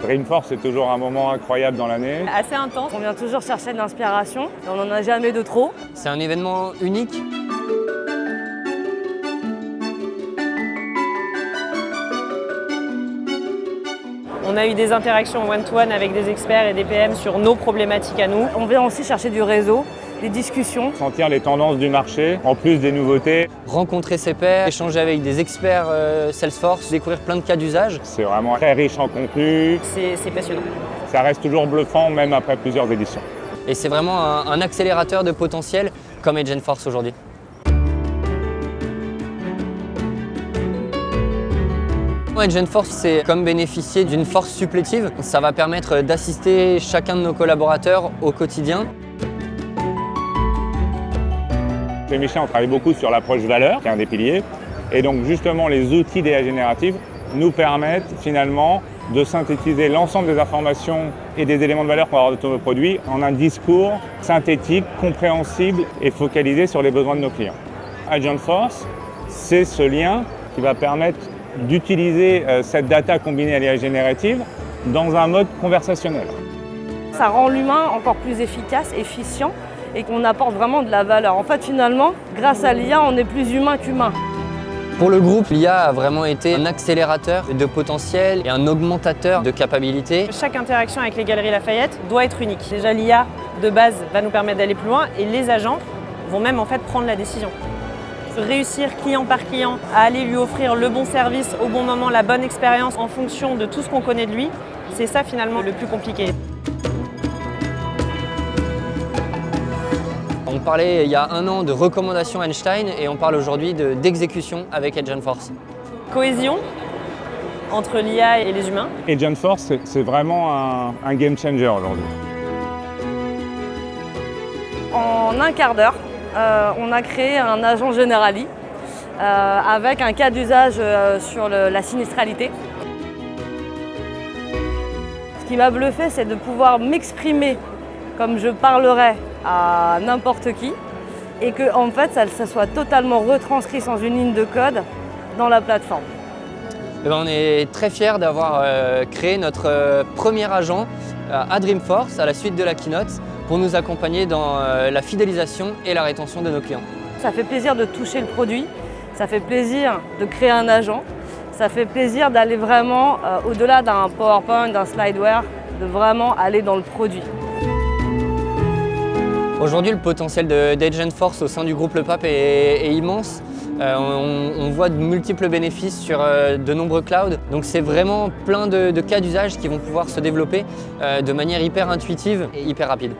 Dreamforce, c'est toujours un moment incroyable dans l'année. Assez intense, on vient toujours chercher de l'inspiration et on n'en a jamais de trop. C'est un événement unique. On a eu des interactions one-to-one avec des experts et des PM sur nos problématiques à nous. On vient aussi chercher du réseau, des discussions. Sentir les tendances du marché, en plus des nouveautés. Rencontrer ses pairs, échanger avec des experts Salesforce, découvrir plein de cas d'usage. C'est vraiment très riche en contenu. C'est passionnant. Ça reste toujours bluffant, même après plusieurs éditions. Et c'est vraiment un accélérateur de potentiel comme Agentforce aujourd'hui. Agentforce, c'est comme bénéficier d'une force supplétive. Ça va permettre d'assister chacun de nos collaborateurs au quotidien. Chez Michelin, on travaille beaucoup sur l'approche valeur, qui est un des piliers. Et donc justement, les outils d'IA générative nous permettent finalement de synthétiser l'ensemble des informations et des éléments de valeur qu'on va avoir de tous nos produits en un discours synthétique, compréhensible et focalisé sur les besoins de nos clients. Agentforce, c'est ce lien qui va permettre d'utiliser cette data combinée à l'IA générative dans un mode conversationnel. Ça rend l'humain encore plus efficace, efficient et qu'on apporte vraiment de la valeur. En fait, finalement, grâce à l'IA, on est plus humain qu'humain. Pour le groupe, l'IA a vraiment été un accélérateur de potentiel et un augmentateur de capacités. Chaque interaction avec les Galeries Lafayette doit être unique. Déjà, l'IA de base va nous permettre d'aller plus loin et les agents vont même en fait prendre la décision. Réussir client par client à aller lui offrir le bon service au bon moment, la bonne expérience en fonction de tout ce qu'on connaît de lui, c'est ça finalement le plus compliqué. On parlait il y a un an de recommandations Einstein et on parle aujourd'hui d'exécution avec Agentforce. Cohésion entre l'IA et les humains. Agentforce, c'est vraiment un game changer aujourd'hui. En un quart d'heure, on a créé un agent Generali avec un cas d'usage sur la sinistralité. Ce qui m'a bluffé, c'est de pouvoir m'exprimer comme je parlerais à n'importe qui et que en fait, ça soit totalement retranscrit sans une ligne de code dans la plateforme. On est très fiers d'avoir créé notre premier agent à Dreamforce à la suite de la keynote pour nous accompagner dans la fidélisation et la rétention de nos clients. Ça fait plaisir de toucher le produit, ça fait plaisir de créer un agent, ça fait plaisir d'aller vraiment au-delà d'un PowerPoint, d'un slideware, de vraiment aller dans le produit. Aujourd'hui, le potentiel d'Agentforce au sein du groupe Le Pape est immense. On voit de multiples bénéfices sur de nombreux clouds. Donc c'est vraiment plein de cas d'usage qui vont pouvoir se développer de manière hyper intuitive et hyper rapide.